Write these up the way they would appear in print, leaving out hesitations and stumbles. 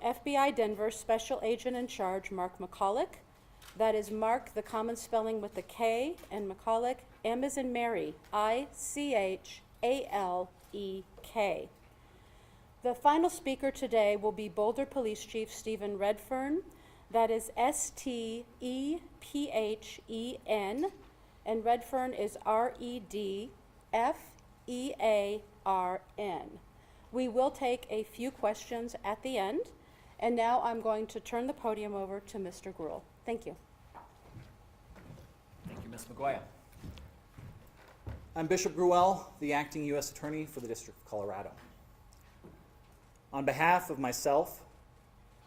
FBI Denver Special Agent in Charge, Mark McCulloch. That is Mark, the common spelling with the K, and McCulloch, M as in Mary, I-C-H-A-L-E-K. The final speaker today will be Boulder Police Chief Stephen Redfern. That is S-T-E-P-H-E-N, and Redfern is R-E-D-F-E-A-R-N. We will take a few questions at the end, and now I'm going to turn the podium over to Mr. Gruhl. Thank you. Thank you, Ms. McGuire. I'm Bishop Gruhl, the acting U.S. Attorney for the District of Colorado. On behalf of myself,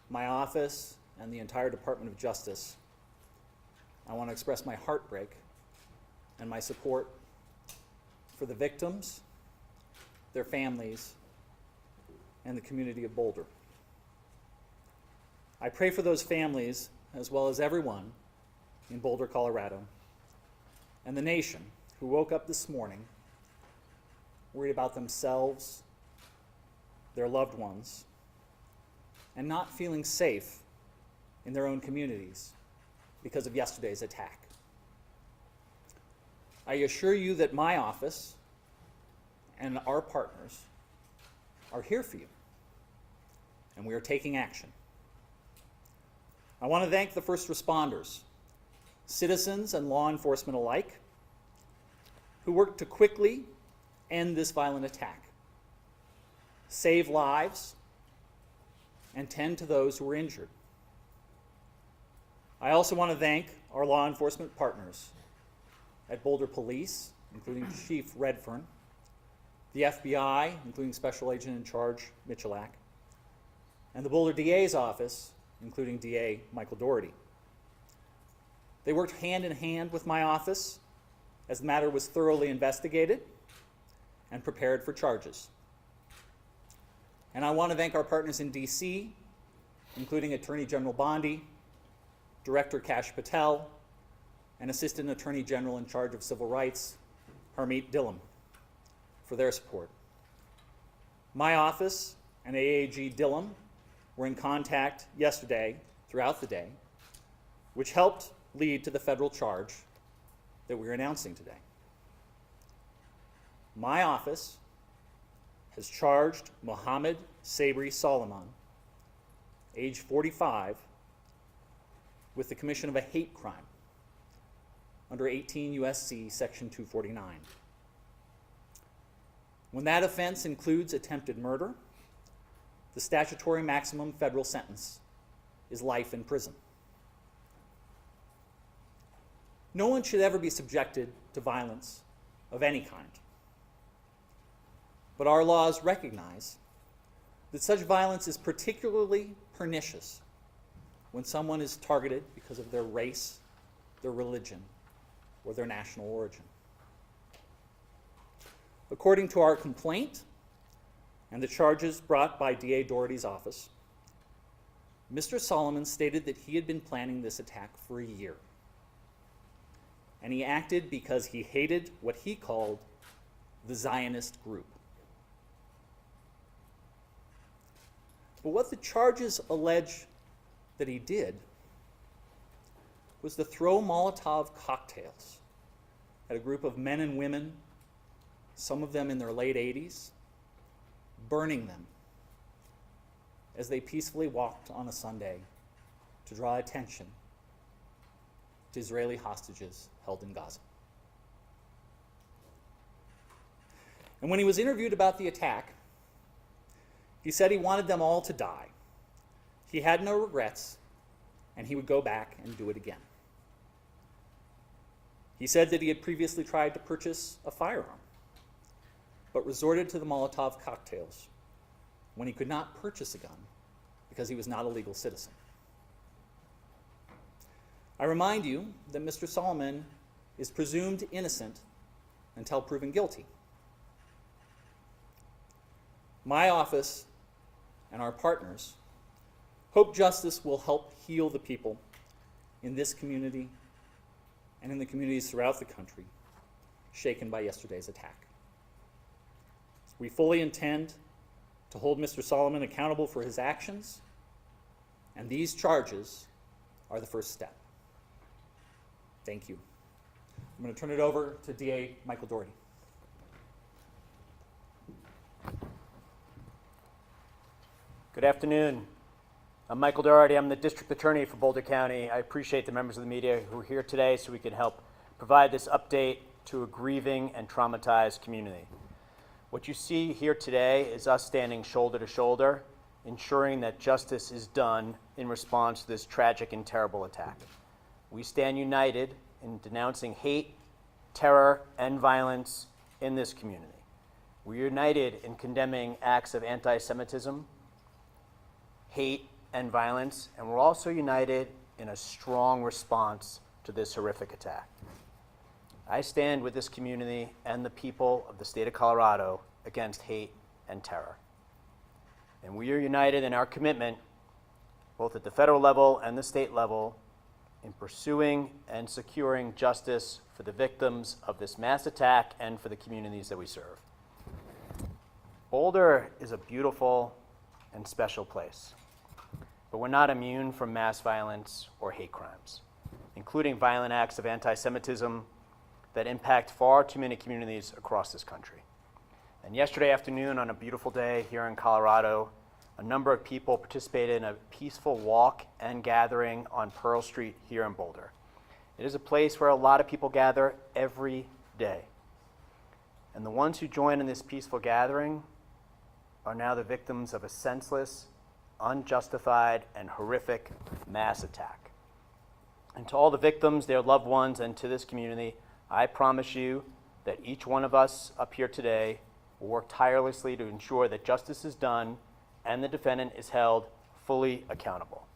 my office, and the entire Department of Justice, I want to express my heartbreak and my support for the victims, their families, and the community of Boulder. I pray for those families, as well as everyone in Boulder, Colorado, and the nation who woke up this morning worried about themselves, their loved ones, and not feeling safe in their own communities because of yesterday's attack. I assure you that my office and our partners are here for you, and we are taking action. I want to thank the first responders, citizens and law enforcement alike, who worked to quickly end this violent attack, save lives, and tend to those who were injured. I also want to thank our law enforcement partners at Boulder Police, including Chief Redfern, the FBI, including Special Agent in Charge Michalak, and the Boulder DA's office, including DA Michael Doherty. They worked hand in hand with my office as the matter was thoroughly investigated and prepared for charges. And I want to thank our partners in DC, including Attorney General Bondi, Director Kash Patel, and Assistant Attorney General in charge of Civil Rights, Harmeet Dhillon, for their support. My office and AAG Dhillon were in contact yesterday throughout the day, which helped lead to the federal charge that we're announcing today. My office has charged Mohammed Sabri Solomon, age 45, with the commission of a hate crime under 18 U.S.C. Section 249. When that offense includes attempted murder, the statutory maximum federal sentence is life in prison. No one should ever be subjected to violence of any kind. But our laws recognize that such violence is particularly pernicious when someone is targeted because of their race, their religion, or their national origin. According to our complaint and the charges brought by DA Doherty's office, Mr. Solomon stated that he had been planning this attack for a year. And he acted because he hated what he called the Zionist group. But what the charges allege that he did was to throw Molotov cocktails at a group of men and women, some of them in their late 80s, burning them as they peacefully walked on a Sunday to draw attention to Israeli hostages held in Gaza. And when he was interviewed about the attack, he said he wanted them all to die. He had no regrets, and he would go back and do it again. He said that he had previously tried to purchase a firearm, but resorted to the Molotov cocktails when he could not purchase a gun because he was not a legal citizen. I remind you that Mr. Solomon is presumed innocent until proven guilty. My office and our partners hope justice will help heal the people in this community and in the communities throughout the country shaken by yesterday's attack. We fully intend to hold Mr. Solomon accountable for his actions And these charges are the first step. Thank you. I'm going to turn it over to DA Michael Doherty. Good afternoon. I'm Michael Doherty. I'm the District Attorney for Boulder County. I appreciate the members of the media who are here today so we can help provide this update to a grieving and traumatized community. What you see here today is us standing shoulder to shoulder, ensuring that justice is done in response to this tragic and terrible attack. We stand united in denouncing hate, terror, and violence in this community. We're united in condemning acts of anti-Semitism, hate, and violence, and we're also united in a strong response to this horrific attack. I stand with this community and the people of the state of Colorado against hate and terror. And we are united in our commitment, both at the federal level and the state level, in pursuing and securing justice for the victims of this mass attack and for the communities that we serve. Boulder is a beautiful and special place, but we're not immune from mass violence or hate crimes, including violent acts of anti-Semitism that impact far too many communities across this country. And yesterday afternoon, on a beautiful day here in Colorado, a number of people participated in a peaceful walk and gathering on Pearl Street here in Boulder. It is a place where a lot of people gather every day. And the ones who joined in this peaceful gathering are now the victims of a senseless, unjustified, and horrific mass attack. And to all the victims, their loved ones, and to this community, I promise you that each one of us up here today will work tirelessly to ensure that justice is done and the defendant is held fully accountable.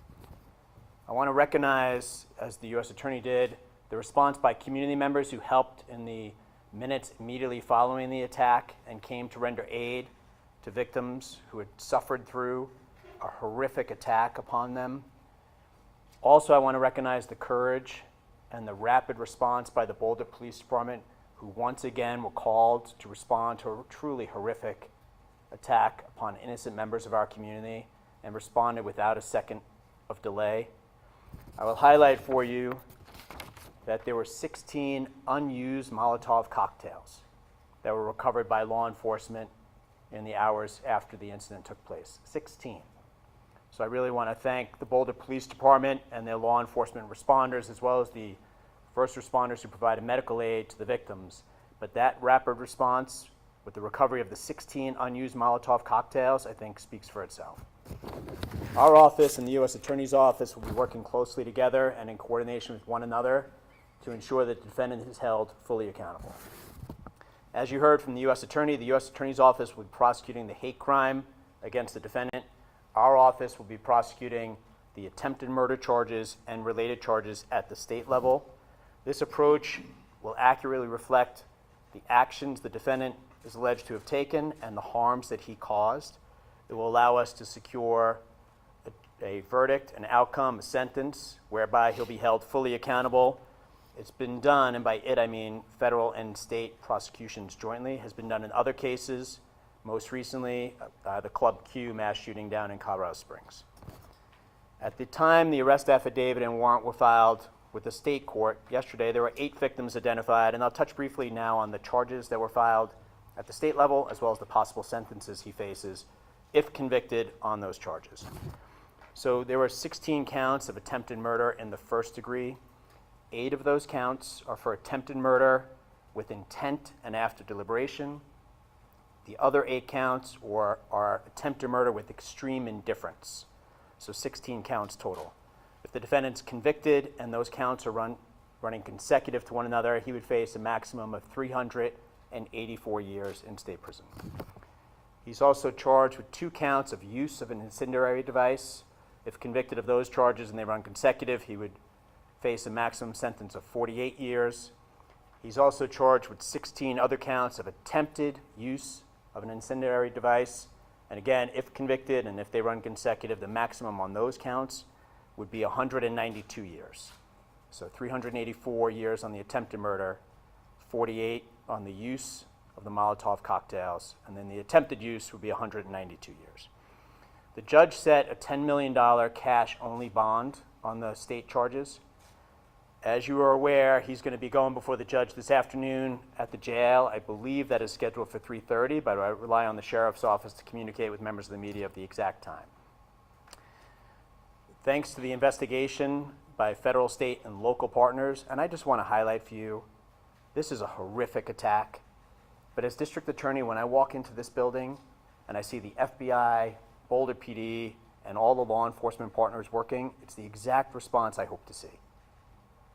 I want to recognize, as the U.S. Attorney did, the response by community members who helped in the minutes immediately following the attack and came to render aid to victims who had suffered through a horrific attack upon them. Also, I want to recognize the courage and the rapid response by the Boulder Police Department, who once again were called to respond to a truly horrific attack upon innocent members of our community and responded without a second of delay. I will highlight for you that there were 16 unused Molotov cocktails that were recovered by law enforcement in the hours after the incident took place. 16. So I really want to thank the Boulder Police Department and their law enforcement responders, as well as the first responders who provided medical aid to the victims. But that rapid response with the recovery of the 16 unused Molotov cocktails, I think speaks for itself. Our office and the U.S. Attorney's Office will be working closely together and in coordination with one another to ensure that the defendant is held fully accountable. As you heard from the U.S. Attorney, the U.S. Attorney's Office will be prosecuting the hate crime against the defendant. Our office will be prosecuting the attempted murder charges and related charges at the state level. This approach will accurately reflect the actions the defendant is alleged to have taken and the harms that he caused. It will allow us to secure a verdict, an outcome, a sentence, whereby he'll be held fully accountable. It's been done, and by it I mean federal and state prosecutions jointly, has been done in other cases, most recently the Club Q mass shooting down in Colorado Springs. At the time the arrest affidavit and warrant were filed with the state court yesterday, there were 8 victims identified, and I'll touch briefly now on the charges that were filed at the state level, as well as the possible sentences he faces if convicted on those charges. So there were 16 counts of attempted murder in the first degree. 8 of those counts are for attempted murder with intent and after deliberation. The other 8 counts are attempted murder with extreme indifference. So 16 counts total. If the defendant's convicted and those counts are running consecutive to one another, he would face a maximum of 384 years in state prison. He's also charged with 2 counts of use of an incendiary device. If convicted of those charges and they run consecutive, he would face a maximum sentence of 48 years. He's also charged with 16 other counts of attempted use of an incendiary device. And again, if convicted and if they run consecutive, the maximum on those counts would be 192 years. So 384 years on the attempted murder, 48 on the use of the Molotov cocktails, and then the attempted use would be 192 years. The judge set a $10 million cash-only bond on the state charges. As you are aware, he's going to be going before the judge this afternoon at the jail. I believe that is scheduled for 3:30, but I rely on the sheriff's office to communicate with members of the media of the exact time. Thanks to the investigation by federal, state, and local partners, and I just want to highlight for you, this is a horrific attack. But as district attorney, when I walk into this building and I see the FBI, Boulder PD, and all the law enforcement partners working, it's the exact response I hope to see.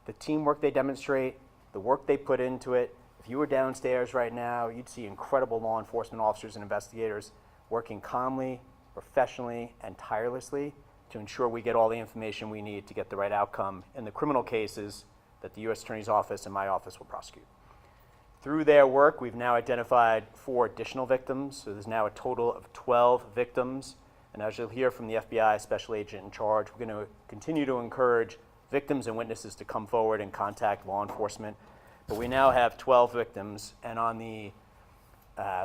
The teamwork they demonstrate, the work they put into it. If you were downstairs right now, you'd see incredible law enforcement officers and investigators working calmly, professionally, and tirelessly to ensure we get all the information we need to get the right outcome in the criminal cases that the U.S. Attorney's Office and my office will prosecute. Through their work, we've now identified 4 additional victims, so there's now a total of 12 victims. And as you'll hear from the FBI special agent in charge, we're going to continue to encourage victims and witnesses to come forward and contact law enforcement. But we now have 12 victims, and on the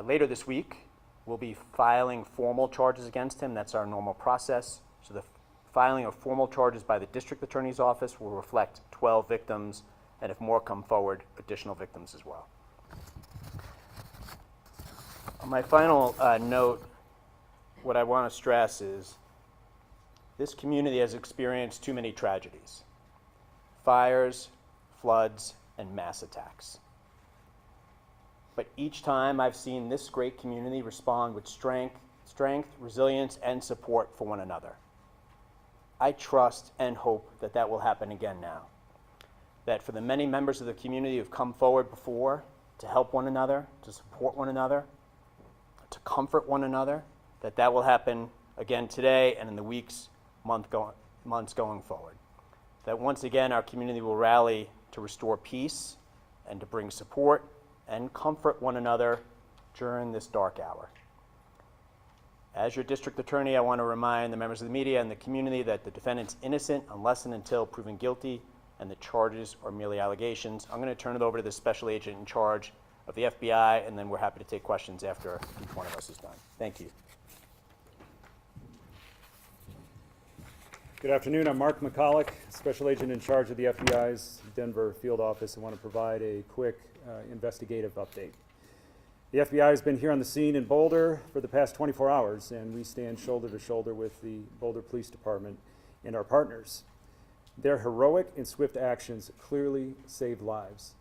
later this week, we'll be filing formal charges against him. That's our normal process. So the filing of formal charges by the district attorney's office will reflect 12 victims, and if more come forward, additional victims as well. On my final note, what I want to stress is this community has experienced too many tragedies: fires, floods, and mass attacks. But each time I've seen this great community respond with strength, resilience, and support for one another. I trust and hope that that will happen again now. That for the many members of the community who've come forward before to help one another, to support one another, to comfort one another, that will happen again today and in the weeks, months going forward. That once again our community will rally to restore peace and to bring support and comfort one another during this dark hour. As your district attorney, I want to remind the members of the media and the community that the defendant's innocent unless and until proven guilty, and the charges are merely allegations. I'm going to turn it over to the special agent in charge of the FBI, and then we're happy to take questions after each one of us is done. Thank you. Good afternoon. I'm Mark McCulloch, Special Agent in charge of the FBI's Denver field office. I want to provide a quick investigative update. The FBI has been here on the scene in Boulder for the past 24 hours, and we stand shoulder to shoulder with the Boulder Police Department and our partners. Their heroic and swift actions clearly saved lives.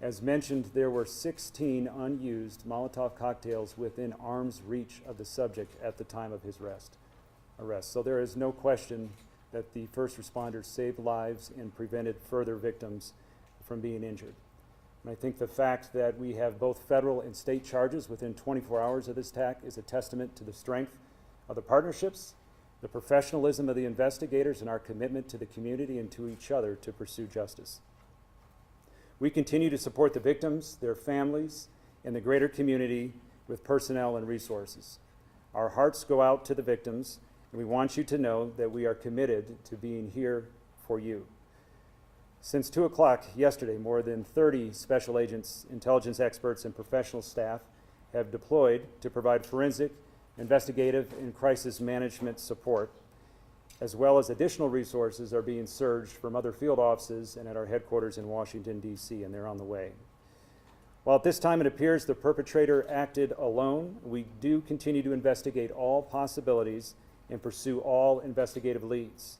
As mentioned, there were 16 unused Molotov cocktails within arm's reach of the subject at the time of his arrest. So there is no question that the first responders saved lives and prevented further victims from being injured. And I think the fact that we have both federal and state charges within 24 hours of this attack is a testament to the strength of the partnerships, the professionalism of the investigators, and our commitment to the community and to each other to pursue justice. We continue to support the victims, their families, and the greater community with personnel and resources. Our hearts go out to the victims, and we want you to know that we are committed to being here for you. Since 2 o'clock yesterday, more than 30 special agents, intelligence experts, and professional staff have deployed to provide forensic, investigative, and crisis management support, as well as additional resources are being surged from other field offices and at our headquarters in Washington, D.C., and they're on the way. While at this time it appears the perpetrator acted alone, we do continue to investigate all possibilities and pursue all investigative leads.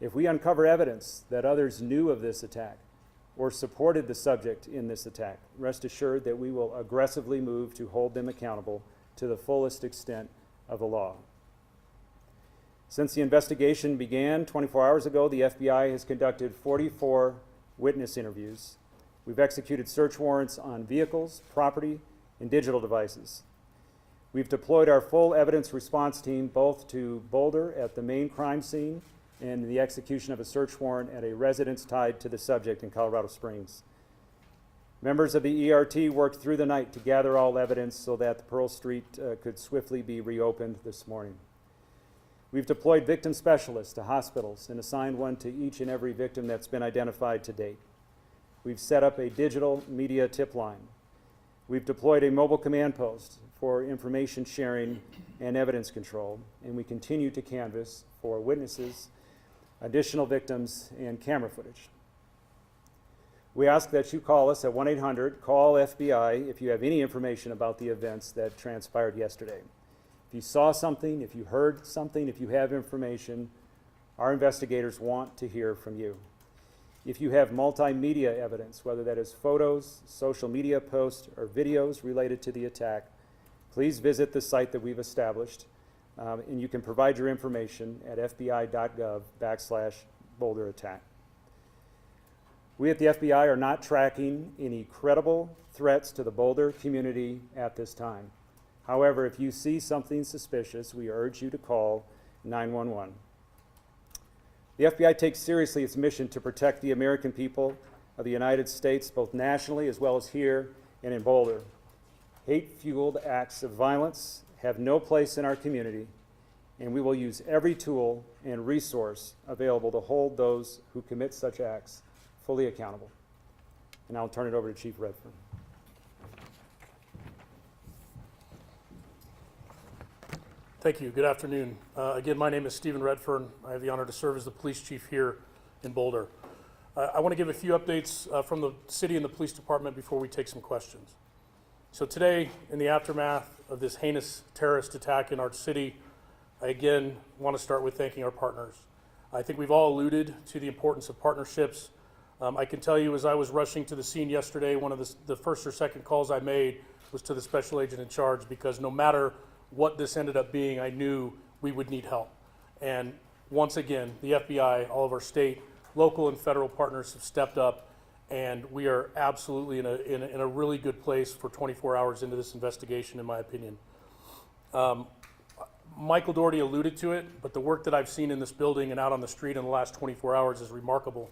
If we uncover evidence that others knew of this attack or supported the subject in this attack, rest assured that we will aggressively move to hold them accountable to the fullest extent of the law. Since the investigation began 24 hours ago, the FBI has conducted 44 witness interviews. We've executed search warrants on vehicles, property, and digital devices. We've deployed our full evidence response team both to Boulder at the main crime scene and the execution of a search warrant at a residence tied to the subject in Colorado Springs. Members of the ERT worked through the night to gather all evidence so that the Pearl Street could swiftly be reopened this morning. We've deployed victim specialists to hospitals and assigned one to each and every victim that's been identified to date. We've set up a digital media tip line. We've deployed a mobile command post for information sharing and evidence control, and we continue to canvass for witnesses, additional victims, and camera footage. We ask that you call us at 1-800-CALL-FBI if you have any information about the events that transpired yesterday. If you saw something, if you heard something, if you have information, our investigators want to hear from you. If you have multimedia evidence, whether that is photos, social media posts, or videos related to the attack, please visit the site that we've established, and you can provide your information at fbi.gov/Boulder attack. We at the FBI are not tracking any credible threats to the Boulder community at this time. However, if you see something suspicious, we urge you to call 911. The FBI takes seriously its mission to protect the American people of the United States, both nationally as well as here and in Boulder. Hate-fueled acts of violence have no place in our community, and we will use every tool and resource available to hold those who commit such acts fully accountable. And I'll turn it over to Chief Redfern. Thank you. Good afternoon. Again, my name is Stephen Redfern. I have the honor to serve as the police chief here in Boulder. I want to give a few updates from the city and the police department before we take some questions. So today, in the aftermath of this heinous terrorist attack in our city, I again want to start with thanking our partners. I think we've all alluded to the importance of partnerships. I can tell you, as I was rushing to the scene yesterday, one of the first or second calls I made was to the special agent in charge, because no matter what this ended up being, I knew we would need help. And once again, the FBI, all of our state, local, and federal partners have stepped up, and we are absolutely in a really good place for 24 hours into this investigation, in my opinion. Michael Doherty alluded to it, but the work that I've seen in this building and out on the street in the last 24 hours is remarkable.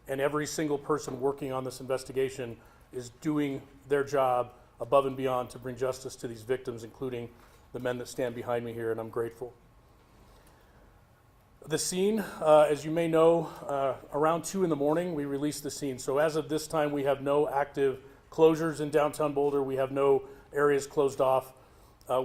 And every single person working on this investigation is doing their job above and beyond to bring justice to these victims, including the men that stand behind me here, and I'm grateful. The scene, as you may know, around 2 in the morning, we released the scene. So as of this time, we have no active closures in downtown Boulder. We have no areas closed off.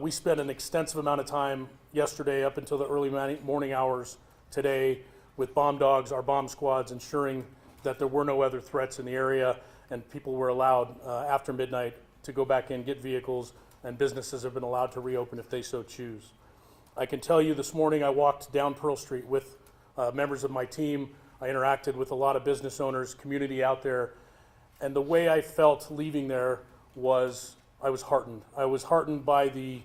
We spent an extensive amount of time yesterday up until the early morning hours today with bomb dogs, our bomb squads, ensuring that there were no other threats in the area, and people were allowed after midnight to go back in, get vehicles, and businesses have been allowed to reopen if they so choose. I can tell you this morning I walked down Pearl Street with members of my team. I interacted with a lot of business owners, community out there, and the way I felt leaving there was I was heartened. I was heartened by the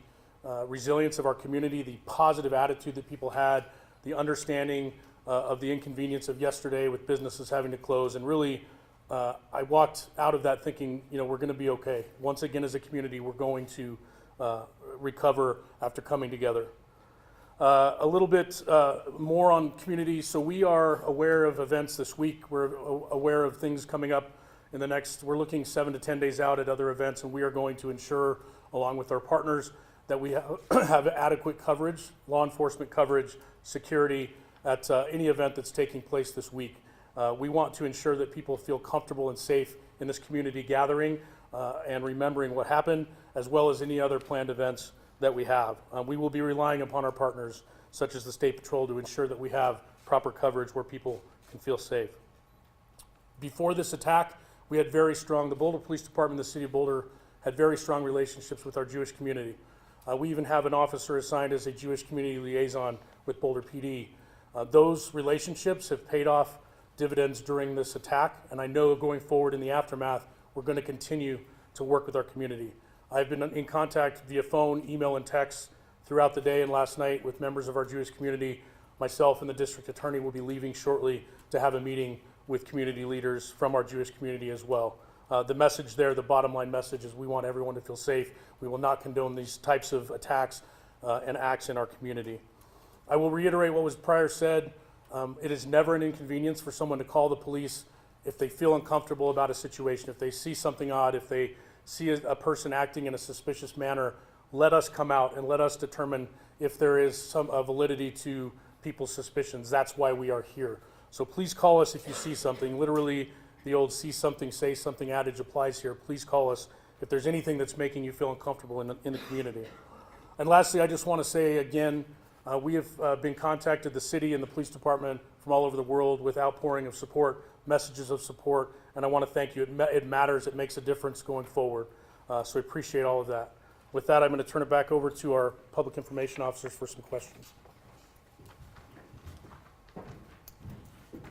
resilience of our community, the positive attitude that people had, the understanding of the inconvenience of yesterday with businesses having to close, and really I walked out of that thinking, we're going to be okay. Once again, as a community, we're going to recover after coming together. A little bit more on community. So we are aware of events this week. We're aware of things coming up in the next, we're looking 7 to 10 days out at other events, and we are going to ensure, along with our partners, that we have adequate coverage, law enforcement coverage, security at any event that's taking place this week. We want to ensure that people feel comfortable and safe in this community gathering and remembering what happened, as well as any other planned events that we have. We will be relying upon our partners, such as the State Patrol, to ensure that we have proper coverage where people can feel safe. Before this attack, we had the Boulder Police Department, the City of Boulder, had very strong relationships with our Jewish community. We even have an officer assigned as a Jewish community liaison with Boulder PD. Those relationships have paid off dividends during this attack, and I know going forward in the aftermath, we're going to continue to work with our community. I've been in contact via phone, email, and text throughout the day and last night with members of our Jewish community. Myself and the district attorney will be leaving shortly to have a meeting with community leaders from our Jewish community as well. The message there, the bottom line message, is we want everyone to feel safe. We will not condone these types of attacks and acts in our community. I will reiterate what was prior said. It is never an inconvenience for someone to call the police if they feel uncomfortable about a situation, if they see something odd, if they see a person acting in a suspicious manner. Let us come out and let us determine if there is some validity to people's suspicions. That's why we are here. So please call us if you see something. Literally, the old see something, say something adage applies here. Please call us if there's anything that's making you feel uncomfortable in the community. And lastly, I just want to say again, we have been contacted, the city and the police department from all over the world with outpouring of support, messages of support, and I want to thank you. It matters, it makes a difference going forward. So I appreciate all of that. With that, I'm going to turn it back over to our public information officers for some questions.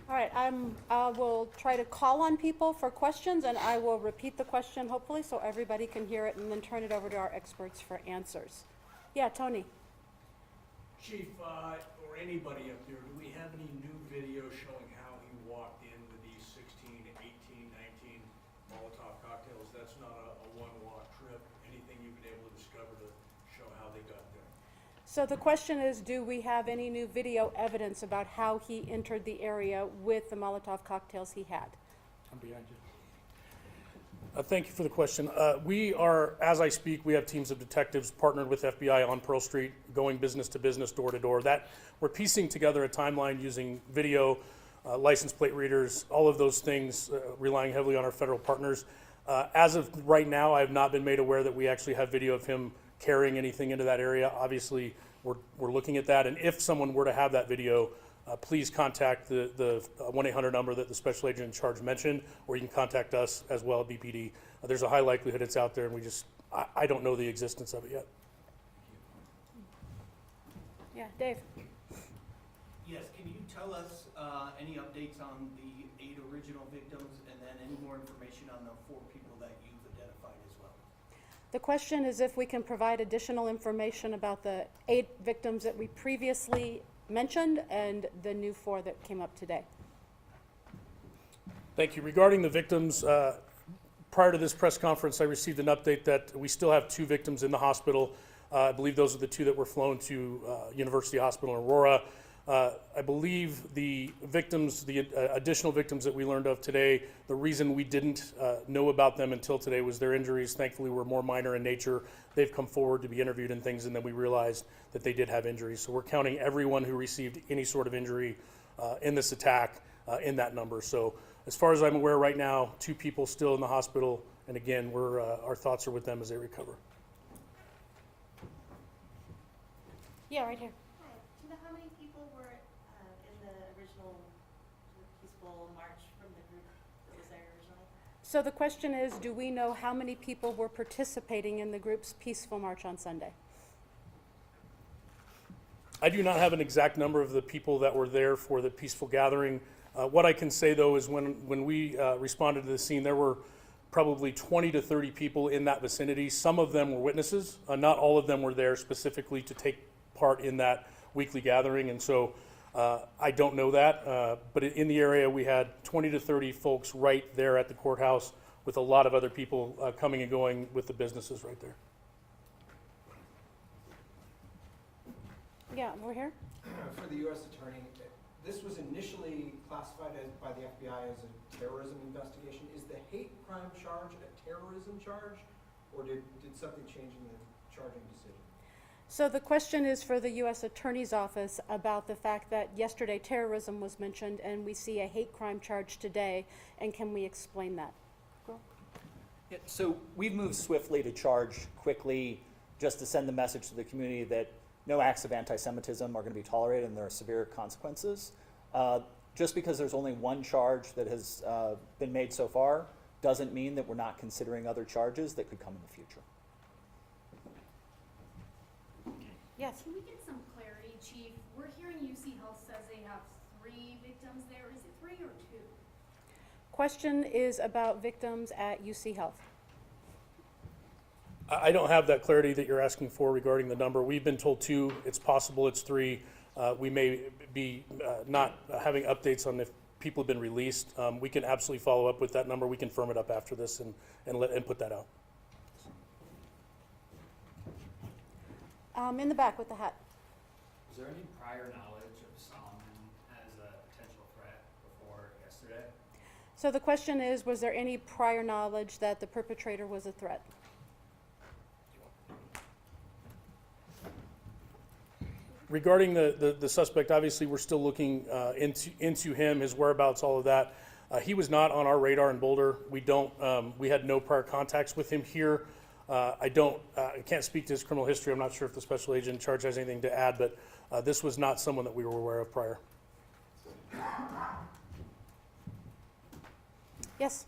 All right, I will try to call on people for questions, and I will repeat the question, hopefully, so everybody can hear it, and then turn it over to our experts for answers. Yeah, Tony? Chief, or anybody up there, do we have any new video showing how he walked in with these 16, 18, 19 Molotov cocktails? That's not a one-walk trip. Anything you've been able to discover to show how they got there? So the question is, do we have any new video evidence about how he entered the area with the Molotov cocktails he had? I'm behind you. Thank you for the question. We are, as I speak, we have teams of detectives partnered with FBI on Pearl Street, going business to business, door to door. That we're piecing together a timeline using video, license plate readers, all of those things, relying heavily on our federal partners. As of right now, I have not been made aware that we actually have video of him carrying anything into that area. Obviously, we're looking at that, and if someone were to have that video, please contact the 1-800 number that the special agent in charge mentioned, or you can contact us as well at BPD. There's a high likelihood it's out there, and I don't know the existence of it yet. Yeah, Dave? Yes, can you tell us any updates on the 8 original victims, and then any more information on the 4 people that you've identified as well? The question is if we can provide additional information about the 8 victims that we previously mentioned and the new 4 that came up today. Thank you. Regarding the victims, prior to this press conference, I received an update that we still have 2 victims in the hospital. I believe those are the 2 that were flown to University Hospital in Aurora. I believe the victims, the additional victims that we learned of today, the reason we didn't know about them until today was their injuries. Thankfully, were more minor in nature. They've come forward to be interviewed and things, and then we realized that they did have injuries. So we're counting everyone who received any sort of injury in this attack in that number. So as far as I'm aware right now, 2 people still in the hospital, and again, our thoughts are with them as they recover. Yeah, right here. Hi, do you know how many people were in the original peaceful march from the group that was there originally? So the question is, do we know how many people were participating in the group's peaceful march on Sunday? I do not have an exact number of the people that were there for the peaceful gathering. What I can say, though, is when we responded to the scene, there were probably 20 to 30 people in that vicinity. Some of them were witnesses. Not all of them were there specifically to take part in that weekly gathering, and so I don't know that. But in the area, we had 20 to 30 folks right there at the courthouse with a lot of other people coming and going with the businesses right there. Yeah, we're here. For the U.S. Attorney, this was initially classified by the FBI as a terrorism investigation. Is the hate crime charge a terrorism charge, or did something change in the charging decision? So the question is for the U.S. Attorney's Office about the fact that yesterday terrorism was mentioned and we see a hate crime charge today, and can we explain that? Yeah, so we've moved swiftly to charge quickly, just to send the message to the community that no acts of anti-Semitism are going to be tolerated and there are severe consequences. Just because there's only one charge that has been made so far doesn't mean that we're not considering other charges that could come in the future. Yes. Can we get some clarity, Chief? We're hearing UC Health says they have 3 victims there. Is it 3 or 2? Question is about victims at UC Health. I don't have that clarity that you're asking for regarding the number. We've been told 2. It's possible it's 3. We may be not having updates on if people have been released. We can absolutely follow up with that number. We can firm it up after this and put that out. In the back with the hat. Was there any prior knowledge of Solomon as a potential threat before yesterday? So the question is, was there any prior knowledge that the perpetrator was a threat? Regarding the suspect, obviously we're still looking into him, his whereabouts, all of that. He was not on our radar in Boulder. We had no prior contacts with him here. I can't speak to his criminal history. I'm not sure if the special agent in charge has anything to add, but this was not someone that we were aware of prior. Yes?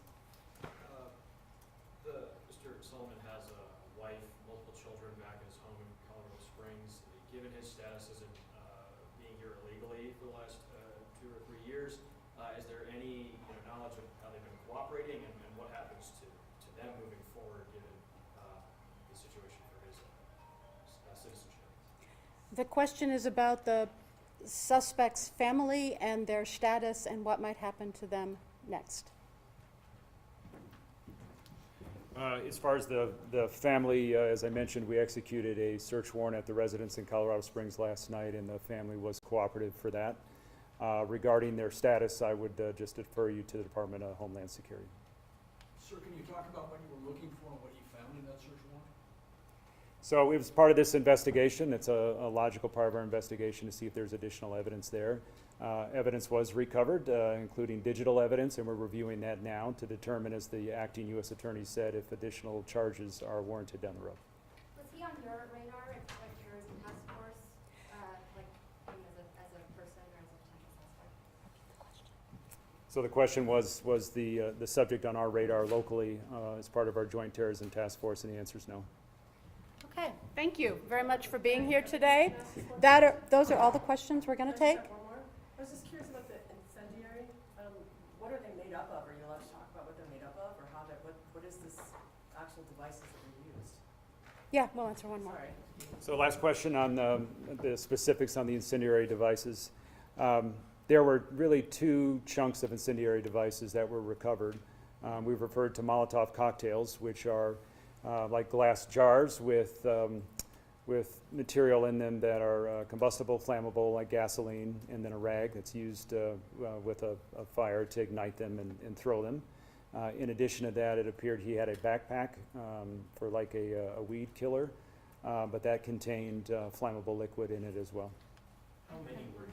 Mr. Sullivan has a wife, multiple children back in his home in Colorado Springs. Given his status as being here illegally for the last 2 or 3 years, is there any knowledge of how they've been cooperating and what happens to them moving forward given the situation for his citizenship? The question is about the suspect's family and their status and what might happen to them next. As far as the family, as I mentioned, we executed a search warrant at the residence in Colorado Springs last night, and the family was cooperative for that. Regarding their status, I would just defer you to the Department of Homeland Security. Sir, can you talk about what you were looking for and what you found in that search warrant? So it was part of this investigation. It's a logical part of our investigation to see if there's additional evidence there. Evidence was recovered, including digital evidence, and we're reviewing that now to determine, as the acting U.S. Attorney said, if additional charges are warranted down the road. Was he on your radar as a terrorism task force, like as a person or as a potential suspect? So the question was the subject on our radar locally as part of our Joint Terrorism Task Force, and the answer is no. Okay, thank you very much for being here today. Those are all the questions we're going to take. I was just curious about the incendiary. What are they made up of? Are you allowed to talk about what they're made up of, or what is this actual devices that were used? Yeah, we'll answer one more. Sorry. So last question on the specifics on the incendiary devices. There were really 2 chunks of incendiary devices that were recovered. We've referred to Molotov cocktails, which are like glass jars with material in them that are combustible, flammable, like gasoline, and then a rag that's used with a fire to ignite them and throw them. In addition to that, it appeared he had a backpack for like a weed killer, but that contained flammable liquid in it as well. How many were used?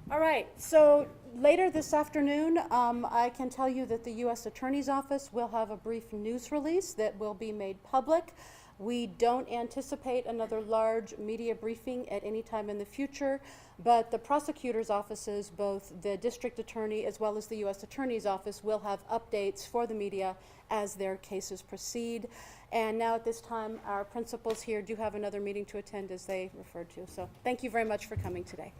All right, so later this afternoon, I can tell you that the U.S. Attorney's Office will have a brief news release that will be made public. We don't anticipate another large media briefing at any time in the future, but the prosecutor's offices, both the district attorney as well as the U.S. Attorney's Office, will have updates for the media as their cases proceed. And now at this time, our principals here do have another meeting to attend, as they referred to. So thank you very much for coming today.